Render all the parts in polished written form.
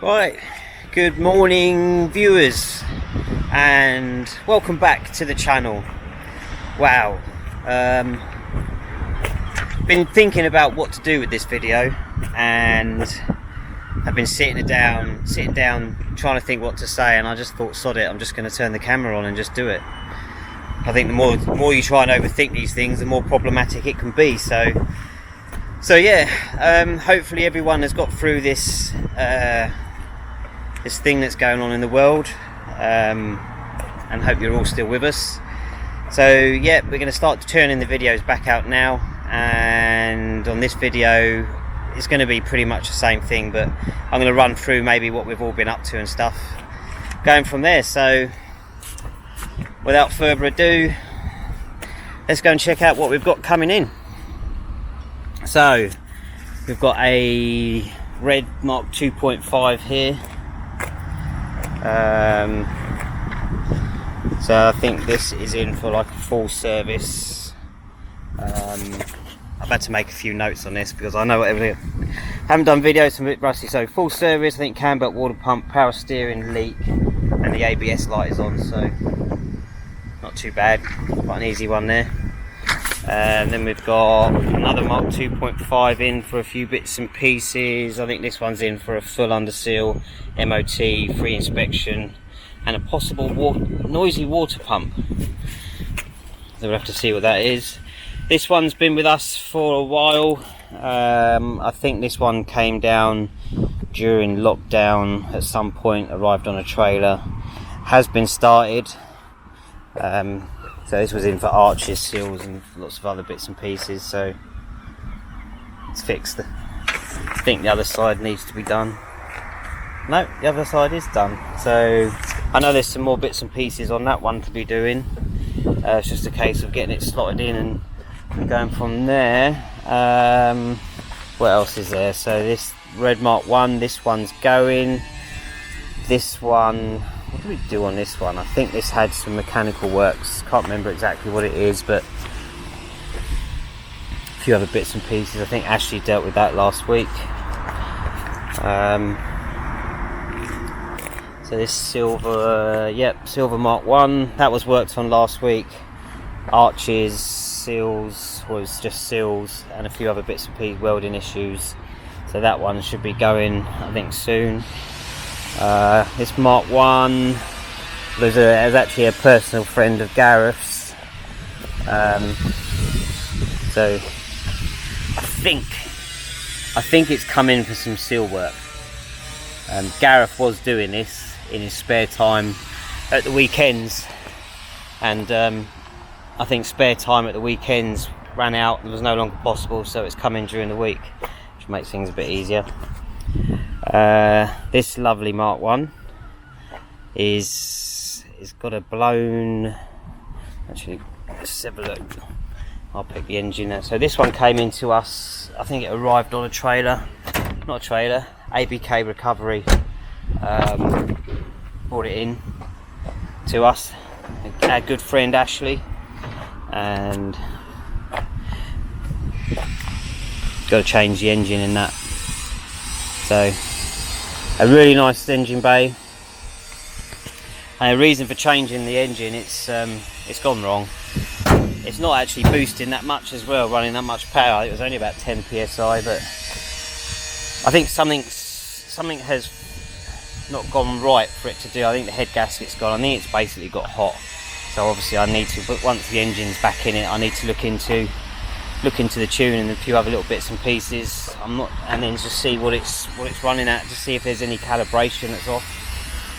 Right, good morning viewers and welcome back to the channel. Wow, been thinking about what to do with this video, and I've been sitting down trying to think what to say, and I just thought, sod it, I'm just going to turn the camera on and just do it. I think the more you try and overthink these things, the more problematic it can be. So yeah, hopefully everyone has got through this this thing that's going on in the world, and hope you're all still with us. So yeah, we're going to start turning the videos back out now, and on this video it's going to be pretty much the same thing, but I'm going to run through maybe what we've all been up to and stuff going from there. So without further ado, let's go and check out what we've got coming in. So we've got a red Mark 2.5 here. So I think this is in for like a full service. I've had to make a few notes on this because I know I haven't done videos, I'm a bit rusty. So full service, I think cam belt, water pump, power steering, leak, and the ABS light is on, so not too bad, quite an easy one there. And then we've got another Mark 2.5 in for a few bits and pieces. I think this one's in for a full under seal, MOT, free inspection, and a possible noisy water pump. So we'll have to see what that is. This one's been with us for a while. I think this one came down during lockdown at some point, arrived on a trailer, has been started. So this was in for arches, seals, and lots of other bits and pieces. So it's fixed. I think the other side needs to be done. No, the other side is done. So I know there's some more bits and pieces on that one to be doing. It's just a case of getting it slotted in and going from there. What else is there? So this red Mark 1, this one's going. This one, what did we do on this one? I think this had some mechanical works. Can't remember exactly what it is, but a few other bits and pieces. I think Ashley dealt with that last week. So this silver, silver Mark 1, that was worked on last week. Arches, seals, was just seals, and a few other bits and pieces, welding issues. So that one should be going, I think, soon. This Mark 1 was actually a personal friend of Garath's. So I think it's come in for some seal work. Garath was doing this in his spare time at the weekends, and I think spare time at the weekends ran out and was no longer possible, so it's come in during the week, which makes things a bit easier. This lovely Mark 1 is got a blown, actually let's have a look, I'll pick the engine there. So this one came into us, I think it arrived on a trailer, not a trailer, ABK Recovery brought it in to us, our good friend Ashley, and got to change the engine in that. So a really nice engine bay, and the reason for changing the engine, it's gone wrong. It's not actually boosting that much as well, running that much power. It was only about 10 psi, but I think something has not gone right for it to do. I think the head gasket's gone. I think it's basically got hot. So obviously I need to, but once the engine's back in it, I need to look into the tune and a few other little bits and pieces. And then just see what it's running at, to see if there's any calibration that's off,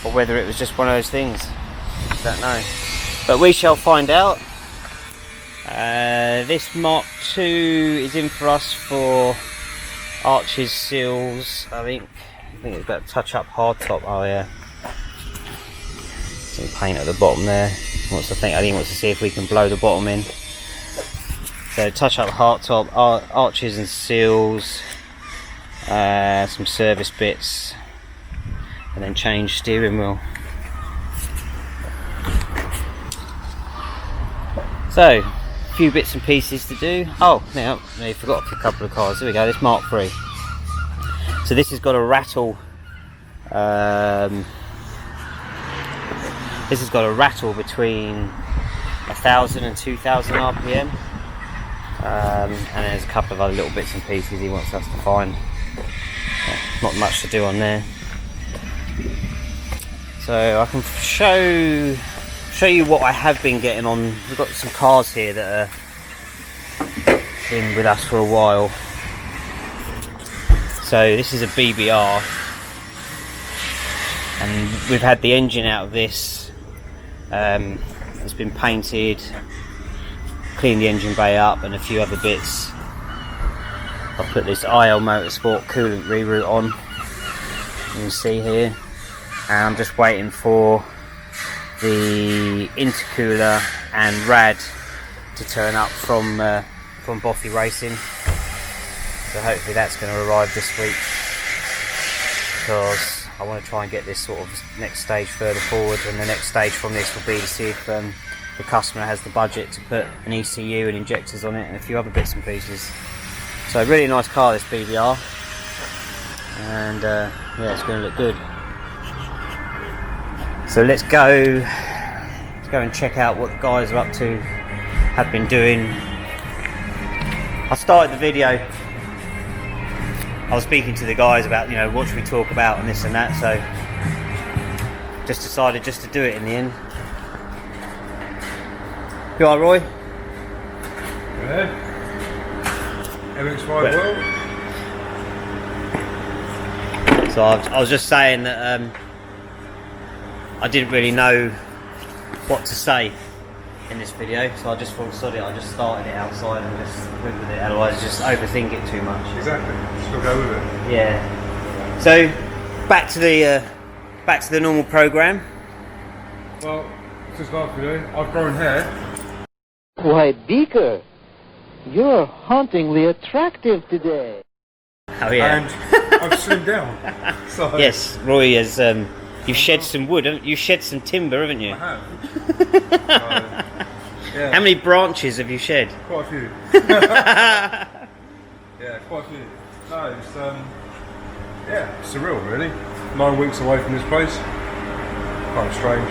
or whether it was just one of those things. Don't know, but we shall find out. This Mark 2 is in for us for arches, seals. I think it's got touch up hard top. Oh yeah, some paint at the bottom there. I think he wants to see if we can blow the bottom in. So touch up hard top, arches and seals, some service bits, and then change steering wheel. So a few bits and pieces to do. Oh, now I forgot a couple of cars. There we go. This Mark 3. So this has got a rattle This has got a rattle between 1,000 and 2,000 RPM, and there's a couple of other little bits and pieces he wants us to find. Not much to do on there, so I can show you what I have been getting on. We've got some cars here that are been with us for a while. So this is a BBR, and we've had the engine out of this. It's been painted, cleaned the engine bay up, and a few other bits. I've put this IL Motorsport coolant reroute on, you can see here, and I'm just waiting for the intercooler and rad to turn up from Boffy Racing. So hopefully that's going to arrive this week, because I want to try and get this sort of next stage further forward, and the next stage from this will be to see if the customer has the budget to put an ECU and injectors on it and a few other bits and pieces. So a really nice car, this BBR, and yeah, it's going to look good. So let's go and check out what the guys are up to, have been doing. I started the video, I was speaking to the guys about, you know, what should we talk about and this and that, so just decided just to do it in the end. You alright, Roy? Yeah. MX5 World. So I was just saying that I didn't really know what to say in this video, so I just thought, sorry, I just started it outside and just went with it, otherwise just overthink it too much. Exactly, still go with it. Yeah. So back to the normal program. Well, just like you, I've grown hair. Why, Beaker, you're hauntingly attractive today. Oh yeah. And I've slimmed down. So Yes, Roy has. You've shed some wood, haven't you? You've shed some timber, haven't you? I have. Yeah. How many branches have you shed? Quite a few. Yeah, quite a few. No, it's yeah, surreal really. 9 weeks away from this place. Kind of strange.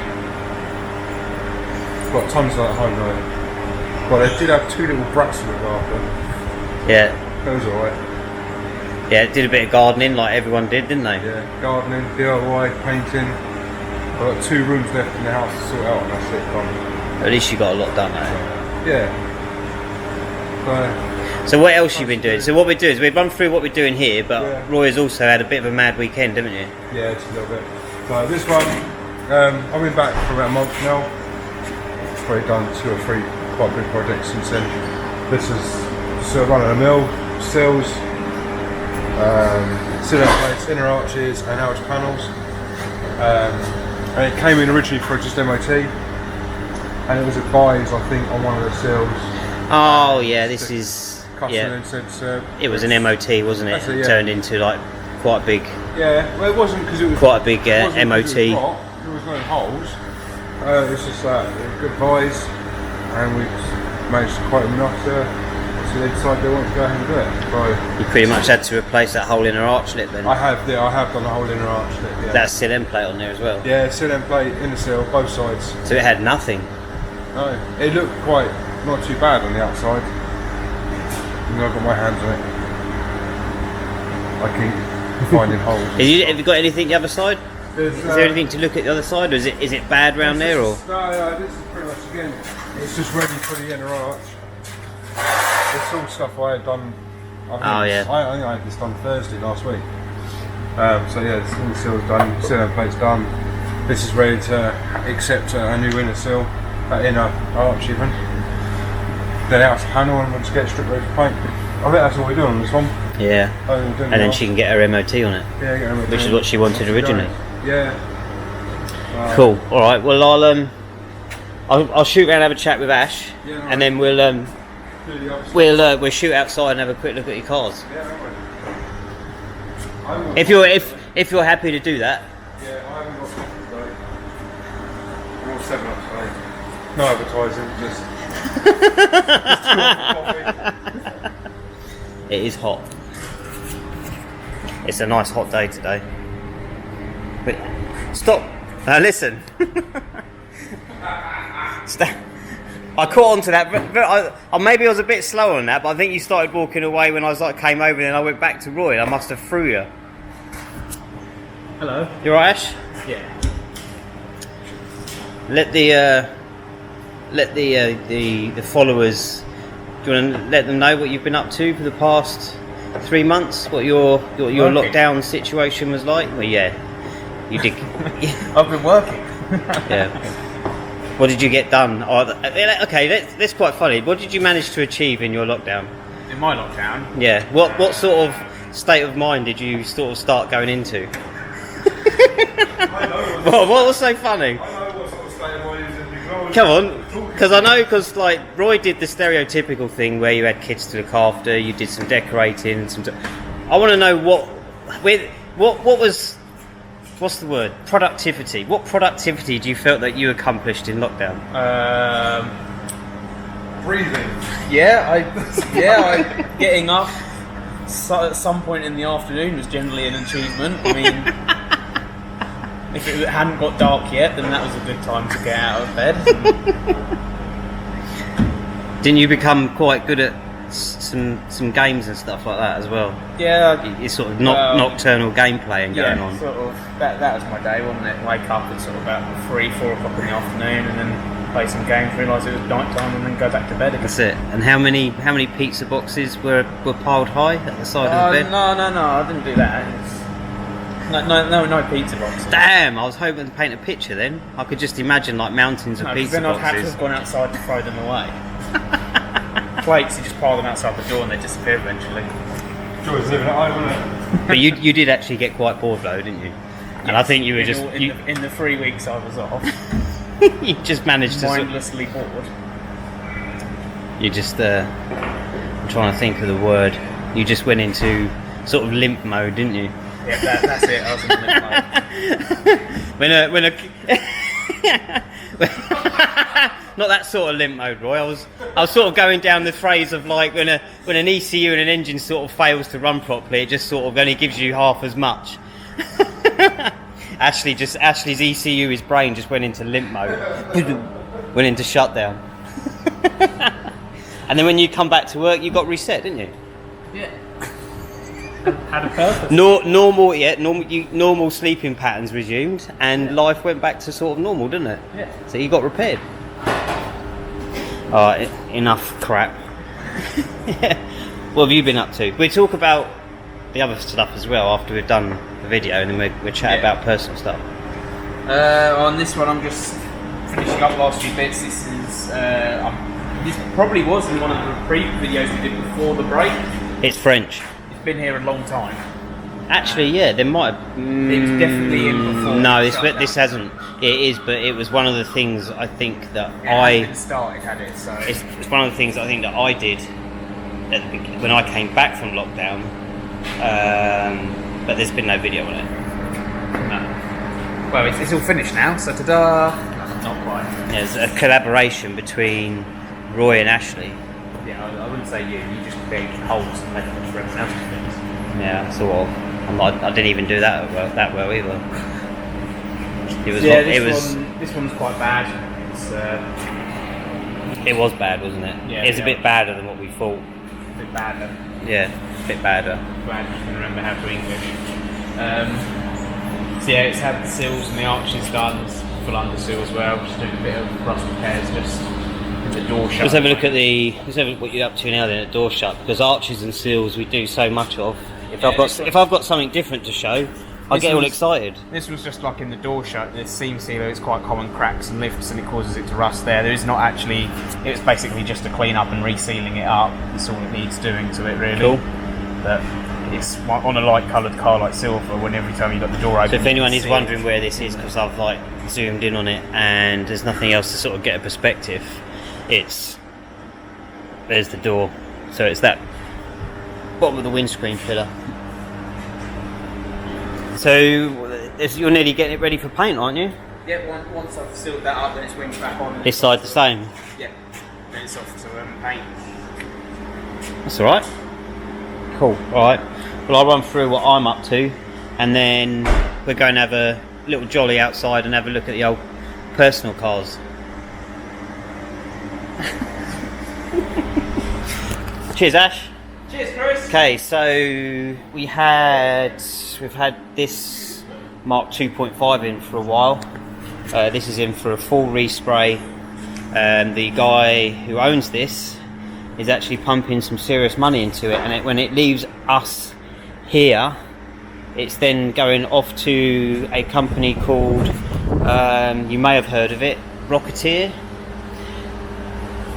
Got tons of that at home though. Well, they did have 2 little brats to look after. Yeah. That was alright. Yeah, did a bit of gardening like everyone did, didn't they? Yeah, gardening, DIY, painting. I've got 2 rooms left in the house to sort out, and that's it, done. At least you got a lot done, though. Yeah. So what else you been doing? So what we do is we run through what we're doing here, but Yeah. Roy has also had a bit of a mad weekend, haven't you? Yeah, just a little bit. So this one, I've been back for about a month now. Probably done 2 or 3 quite big projects since then. This is sort of run of the mill, sills, cylinder plates, inner arches and outer panels. And it came in originally for just MOT, and it was advised, I think, on one of the sills. Oh yeah, this is Customer then said, it was an MOT, wasn't it? That's it, yeah. Turned into like quite a big, yeah, well it wasn't because it was quite a big it wasn't 'cause MOT. it was rot, there was no holes. It's just that good advice, and we managed to quote them enough so they decided they wanted to go ahead and do it. So You pretty much had to replace that whole inner arch lip then. I have done the whole inner arch lip. Yeah. That sill end plate on there as well. Yeah, sill end plate, inner sill, both sides. So it had nothing. No, it looked quite not too bad on the outside. And I've got my hands on it. I keep finding holes. Have you got anything the other side? There's, Is there anything to look at the other side, or is it bad round there, or? No, this is pretty much again. It's just ready for the inner arch. It's all stuff I had done. I think I had this done Thursday last week. So yeah, all the seals done, sill end plate's done. This is ready to accept a new inner sill, that inner arch even. Then outer panel, and we'll just get strip ready for paint. I think that's what we're doing on this one. Yeah. And then she can get her MOT on it. Yeah, get her MOT. Which is what she wanted originally. Yeah. Cool. All right. Well, I'll shoot around and have a chat with Ash, Yeah, and then we'll shoot outside and have a quick look at your cars. Yeah, no worries. If you're happy to do that. Yeah, I haven't got coffee today. I'm all 7 up today. No advertising, just 2 coffee. It is hot. It's a nice hot day today. But stop. Now listen. I caught on to that, but maybe I was a bit slow on that, but I think you started walking away when I was like came over and then I went back to Roy. I must have threw you. Hello. You alright, Ash? Yeah. Let the followers. Do you want to let them know what you've been up to for the past 3 months? What your lockdown situation was like? Well, yeah, you did. I've been working. Yeah. What did you get done? Okay, that's quite funny. What did you manage to achieve in your lockdown? In my lockdown? Yeah. What sort of state of mind did you sort of start going into? What was so funny? I know what sort of state of mind he was in because Come on, because like Roy did the stereotypical thing where you had kids to look after, you did some decorating, I want to know what was. What's the word? Productivity. What productivity do you felt that you accomplished in lockdown? breathing. I getting up at some point in the afternoon was generally an achievement. I mean, if it hadn't got dark yet, then that was a good time to get out of bed. Didn't you become quite good at some games and stuff like that as well? Yeah. It's sort of nocturnal gameplay and going on. Sort of. That was my day, wasn't it? Wake up at sort of about 3-4 o'clock in the afternoon, and then play some games, realise it was night time, and then go back to bed again. That's it. And how many pizza boxes were piled high at the side of the bed? No, I didn't do that. No pizza boxes. Damn, I was hoping to paint a picture then. I could just imagine like mountains of pizza then I'd have to boxes. have gone outside to throw them away. Plates, you just pile them outside the door and they disappear eventually. Joy's living at home, isn't it? But you did actually get quite bored though, didn't you? And I think you were just in the 3 weeks I was off. you just managed to mindlessly bored. You just I'm trying to think of the word. You just went into sort of limp mode, didn't you? Yeah, that's it. I was in limp mode. Not that sort of limp mode, Roy. I was sort of going down the phrase of like when an ECU and an engine sort of fails to run properly, it just sort of only gives you half as much. Ashley's ECU, his brain just went into limp mode, went into shutdown. And then when you come back to work, you got reset, didn't you? Yeah. Had a purpose. Normal sleeping patterns resumed, and life went back to sort of normal, didn't it? Yeah. So you got repaired. Alright, enough crap. What have you been up to? We'll talk about the other stuff as well after we've done the video, and then we'll chat about personal stuff. On this one, I'm just finishing up last few bits. This is this probably was in one of the reprieve videos we did before the break. It's French. It's been here a long time. Actually, yeah, there might have. It was definitely in before. No, this hasn't. It is, but it was one of the things I think that it hadn't started, had it? So it's one of the things I think that I did when I came back from lockdown. But there's been no video on it. No. Well, it's all finished now. So ta-da! Not quite. There's a collaboration between Roy and Ashley. Yeah, I wouldn't say you. You just create holes and measurements for everyone else's things. Yeah, sort of. I didn't even do that well either. This one's quite bad. It was bad, wasn't it? Yeah. It's a bit badder than what we thought. A bit badder. Yeah, a bit badder. Glad you can remember how to English. So yeah, it's had the sills and the arches done. It's full undersill as well. Just doing a bit of rust repairs, just the door shut. Let's have a look at what you're up to now then at door shut, because arches and seals we do so much of. If I've got something different to show, I get all excited. This was just like in the door shut. The seam sealer is quite common cracks and lifts, and it causes it to rust there. There is not actually. It's basically just a clean up and resealing it up. That's all it needs doing to it, really. Cool. But it's on a light coloured car like silver. When every time you got the door open. So if anyone is wondering where this is, because I've like zoomed in on it and there's nothing else to sort of get a perspective. There's the door. So it's that bottom of the windscreen pillar. So you're nearly getting it ready for paint, aren't you? Yeah, once I've sealed that up, then it's winged back on. This side the same? Yeah, then it's off to paint. That's alright. Cool, alright. Well, I'll run through what I'm up to, and then we're going to have little jolly outside and have a look at the old personal cars. Cheers, Ash. Cheers, Chris. Okay, so we've had this Mark 2.5 in for a while. This is in for a full respray. The guy who owns this is actually pumping some serious money into it, and when it leaves us here, it's then going off to a company called, you may have heard of it, Rocketeer.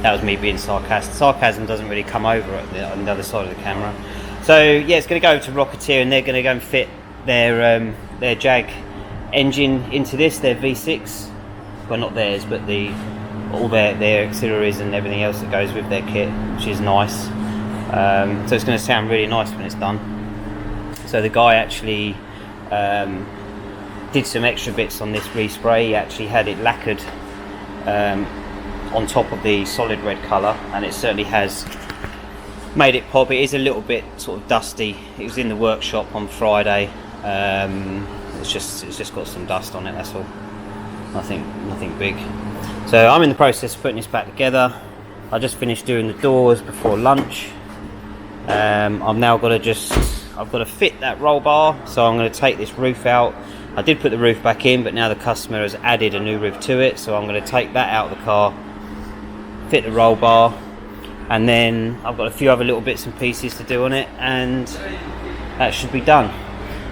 That was me being sarcastic. Sarcasm doesn't really come over on the other side of the camera. So yeah, it's going to go to Rocketeer, and they're going to go and fit their Jag engine into this, their V6. Well, not theirs, but all their auxiliaries and everything else that goes with their kit, which is nice. So it's going to sound really nice when it's done. So the guy actually did some extra bits on this respray. He actually had it lacquered on top of the solid red colour, and it certainly has made it pop. It is a little bit sort of dusty. It was in the workshop on Friday. It's just got some dust on it, that's all. Nothing big. So I'm in the process of putting this back together. I just finished doing the doors before lunch. I've now got to fit that roll bar, so I'm going to take this roof out. I did put the roof back in, but now the customer has added a new roof to it, so I'm going to take that out of the car, fit the roll bar, and then I've got a few other little bits and pieces to do on it, and that should be done.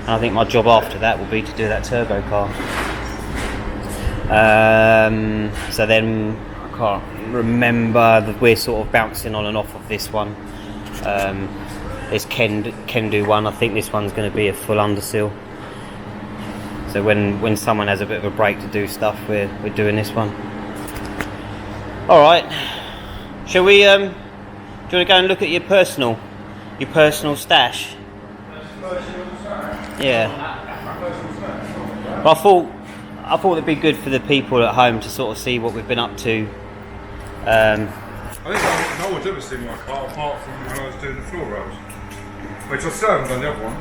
And I think my job after that will be to do that turbo car. So then I can't remember, that we're sort of bouncing on and off of this one. This can do one. I think this one's going to be a full underseal. So when someone has a bit of a break to do stuff, we're doing this one. All right. Shall we? Do you want to go and look at your personal stash? Yeah. Well, I thought it'd be good for the people at home to sort of see what we've been up to. I think no one's ever seen my car apart from when I was doing the floor rolls, which I still haven't done the other one.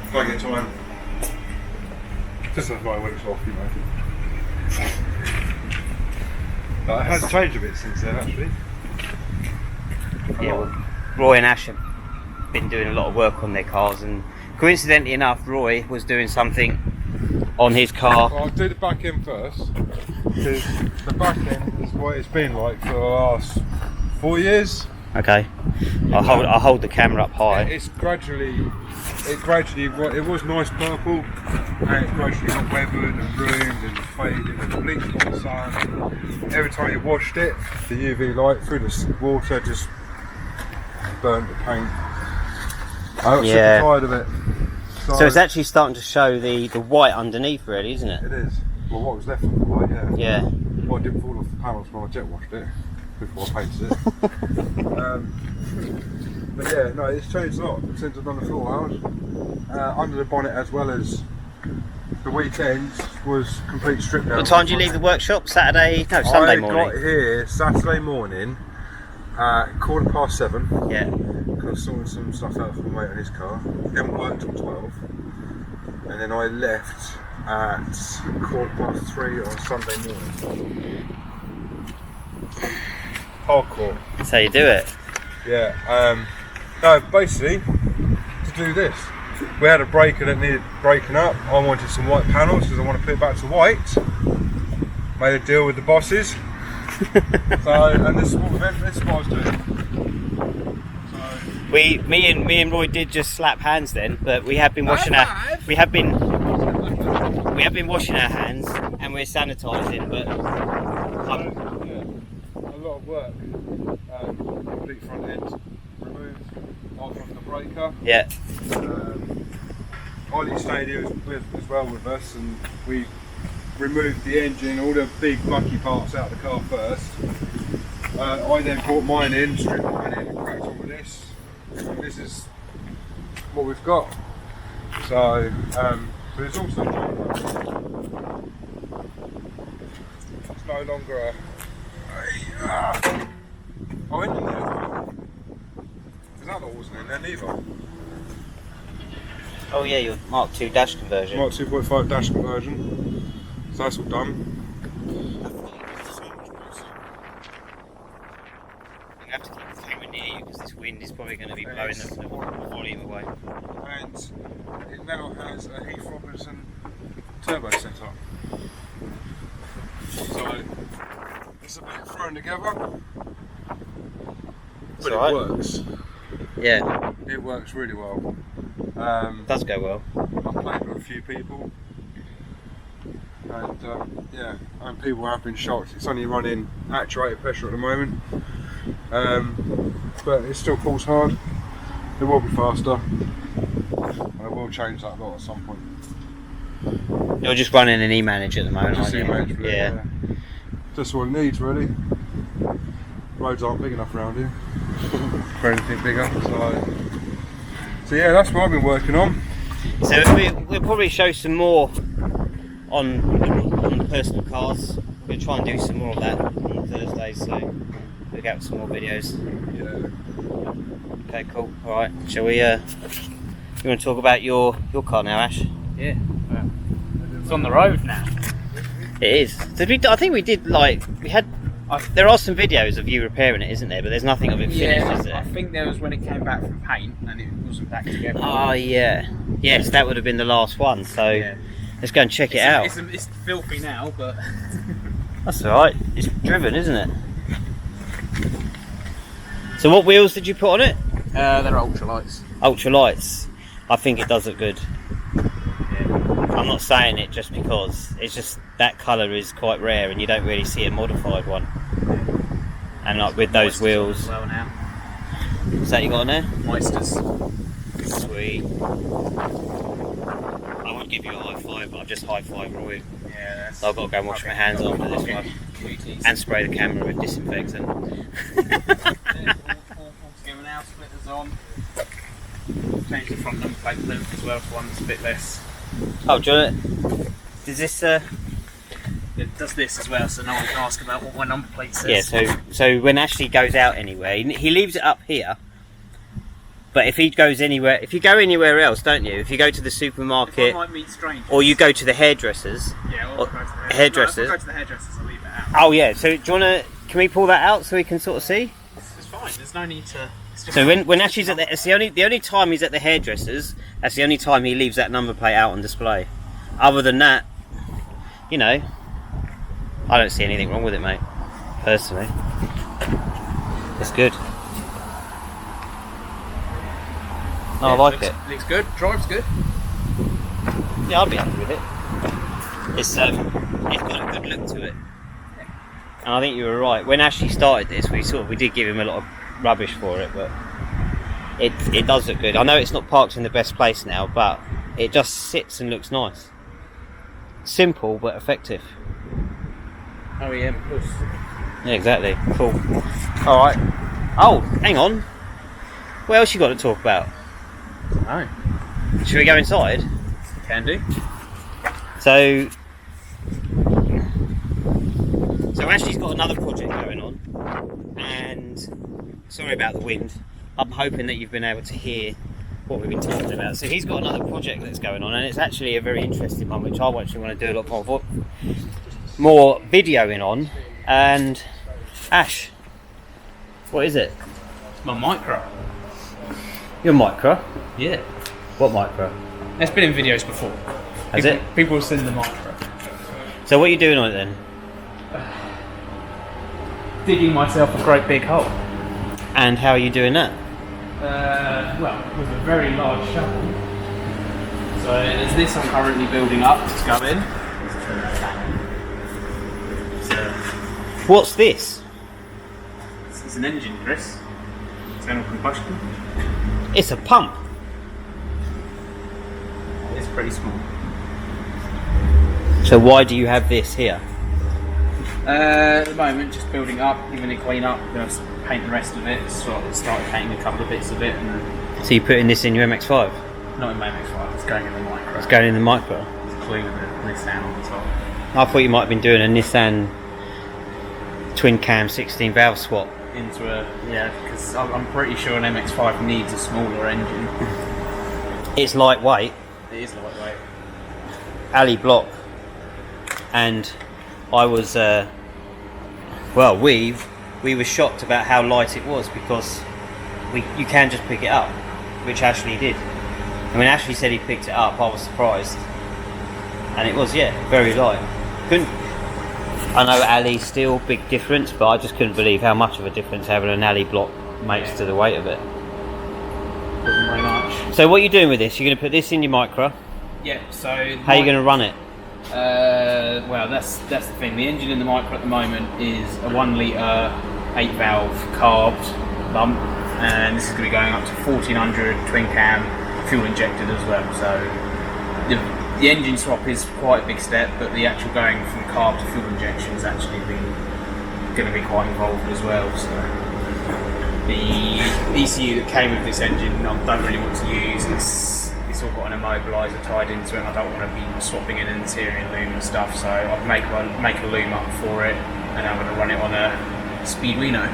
If I get time. Just that's why I went off, you know. But it has changed a bit since then, actually. Yeah, well, Roy and Ash have been doing a lot of work on their cars, and coincidentally enough, Roy was doing something on his car. Well, I'll do the back end first, because the back end is what it's been like for the last 4 years. Okay, I'll hold the camera up high. It was nice purple, and it gradually got weathered and ruined and faded and bleached by the sun. Every time you washed it, the UV light through the water just burnt the paint. I got sick and tired of it. So it's actually starting to show the white underneath, really, isn't it? It is. Well, what was left of the white, yeah. Yeah. Well, it didn't fall off the panels when I jet washed it before I painted it. But yeah, no, it's changed a lot since I've done the floor hours. Under the bonnet, as well as the weekends, was complete strip down. What time do you leave the workshop? Sunday morning? I got here Saturday morning at 7:15. Yeah. I was sorting some stuff out for my mate on his car. Then worked till 12, and then I left at 3:15 on Sunday morning. Hardcore. That's how you do it. Yeah. No, basically to do this, we had a breaker that needed breaking up. I wanted some white panels because I want to put it back to white. Made a deal with the bosses. And this is what I was doing. Me and Roy did just slap hands then, but we have been washing we have been washing our hands and we're sanitising, but a lot of work. Complete front end, removed off of the breaker. Yeah. Ollie stayed here as well with us, and we removed the engine, all the big mucky parts out of the car first. I then brought mine in, stripped mine in and cracked on with this. And this is what we've got. So, but it's also it's no longer oh, in there. Because that lot wasn't in there neither. Oh yeah, your Mark II dash conversion. Mark 2.5 dash conversion. So that's all done. I'm going to have to keep the camera near you because this wind is probably going to be blowing the volume away. And it now has a Heath Robinson turbo setup. So it's a bit thrown together, but it works. Yeah. It works really well. It does go well. I've played with a few people, and yeah, and people have been shocked. It's only running actuated pressure at the moment, but it still pulls hard. It will be faster, and I will change that lot at some point. You're just running an e-manager at the moment, Just aren't you? yeah. Just what it needs, really. Roads aren't big enough around here for anything bigger, so yeah, that's what I've been working on. So we'll probably show some more on the personal cars. We're going to try and do some more of that on Thursday, so we'll get some more videos. Yeah. Okay, cool. Alright, shall we, you want to talk about your car now, Ash? Yeah. Well, it's on the road now. It is. I think we did, there are some videos of you repairing it, isn't there? But there's nothing of it finished, is there? I think there was when it came back from paint and it wasn't back together. Oh, yeah. Yes, that would have been the last one, so let's go and check it out. It's filthy now, but... That's alright. It's driven, isn't it? So what wheels did you put on it? They're ultralights. Ultralights. I think it does look good. I'm not saying it just because it's just that colour is quite rare and you don't really see a modified one. And like with those wheels. As well now. Is that you got on there? Moisters. Sweet. I would give you a high five, but I've just high five Roy. Yeah, I've got to go and wash my hands after this one. And spray the camera with disinfectant. All together now, splitters on. Change the front number plate loop as well for one that's a bit less. Oh, do you want it? Does this It does this as well, so no one can ask about what my number plate says. Yeah, so when Ashley goes out anywhere, he leaves it up here. But if he goes anywhere, if you go anywhere else, don't you? If you go to the supermarket, I might meet strangers. or you go to the hairdressers. Yeah, or go to the hairdressers. No, if I go to the hairdressers, I'll leave it out. Oh yeah. So do you wanna? Can we pull that out so we can sort of see? It's fine. There's no need to. So when Ashley's at it's the only time he's at the hairdressers. That's the only time he leaves that number plate out on display. Other than that, you know, I don't see anything wrong with it, mate. Personally, it's good. No, I like it. Looks good. Drives good. Yeah, I'd be happy with it. It's got a good look to it. And I think you were right. When Ashley started this, we did give him a lot of rubbish for it, but it does look good. I know it's not parked in the best place now, but it just sits and looks nice. Simple but effective. OEM plus. Yeah, exactly. Cool. All right. Oh, hang on. What else you got to talk about? No. Should we go inside? Can do. So Ashley's got another project going on, and sorry about the wind. I'm hoping that you've been able to hear what we've been talking about. So he's got another project that's going on, and it's actually a very interesting one, which I actually want to do a lot more videoing on. And Ash, what is it? It's my micro. Your micro? Yeah. What micro? It's been in videos before. Has it? People have seen the micro. So what are you doing on it then? Digging myself a great big hole. And how are you doing that? Well, with a very large shovel. So there's this I'm currently building up to go in. What's this? This is an engine, Chris. Internal combustion. It's a pump. It's pretty small. So why do you have this here? At the moment, just building up, giving it clean up, going to paint the rest of it. Started painting a couple of bits of it. And So you're putting this in your MX-5? not in my MX-5, it's going in the micro. It's going in the micro? It's clear with the Nissan on the top. I thought you might have been doing a Nissan twin cam 16 valve swap. Into because I'm pretty sure an MX-5 needs a smaller engine. It's lightweight. It is lightweight. alley block, and I was well, we were shocked about how light it was, because you can just pick it up, which Ashley did. And when Ashley said he picked it up, I was surprised, and it was, yeah, very light. I know alley steel, big difference, but I just couldn't believe how much of a difference having an alley block makes to the weight of it. Wasn't very much. So what are you doing with this? You're going to put this in your micro. Yeah. So How are you going to run it? Well, that's the thing. The engine in the Micro at the moment is a 1 litre 8 valve carbed lump, and this is going to be going up to 1400 twin cam fuel injected as well. So the engine swap is quite a big step, but the actual going from carb to fuel injection is actually going to be quite involved as well. So the ECU that came with this engine, I don't really want to use. It's all got an immobiliser tied into it, and I don't want to be swapping in an interior loom and stuff, so I'll make a loom up for it, and I'm going to run it on a Speedwino.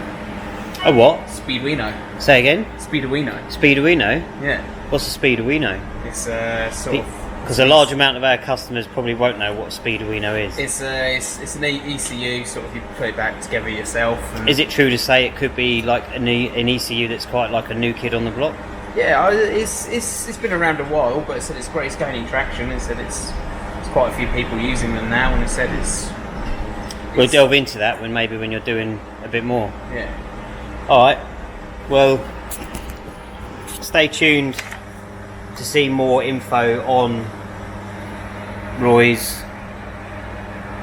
A what? Speedwino. Say again? Speedwino. Speedwino? Yeah. What's a Speedwino? It's sort of... Because a large amount of our customers probably won't know what a Speedwino is. It's an ECU, sort of, you put it back together yourself. And is it true to say it could be like an ECU that's quite like a new kid on the block? Yeah, it's been around a while, but it said it's great, it's gaining traction. It said it's quite a few people using them now, and it said it's we'll delve into that when you're doing a bit more. Yeah. Alright, well, stay tuned to see more info on Roy's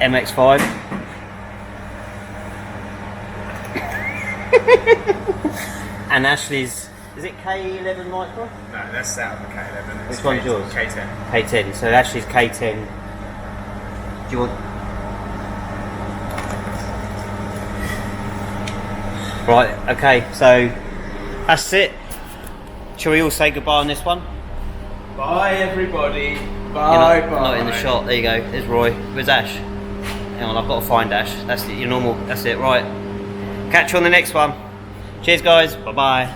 MX-5. And Ashley's, is it K11 Micro? No, that's out of the K11. Which one's yours? K10. K10, so Ashley's K10. Do you want... Right, okay, so that's it. Shall we all say goodbye on this one? Bye everybody. Bye, Bye. Not in the shot. There you go. There's Roy. Where's Ash? Hang on, I've got to find Ash. That's it. Your normal. That's it. Right. Catch you on the next one. Cheers, guys. Bye bye.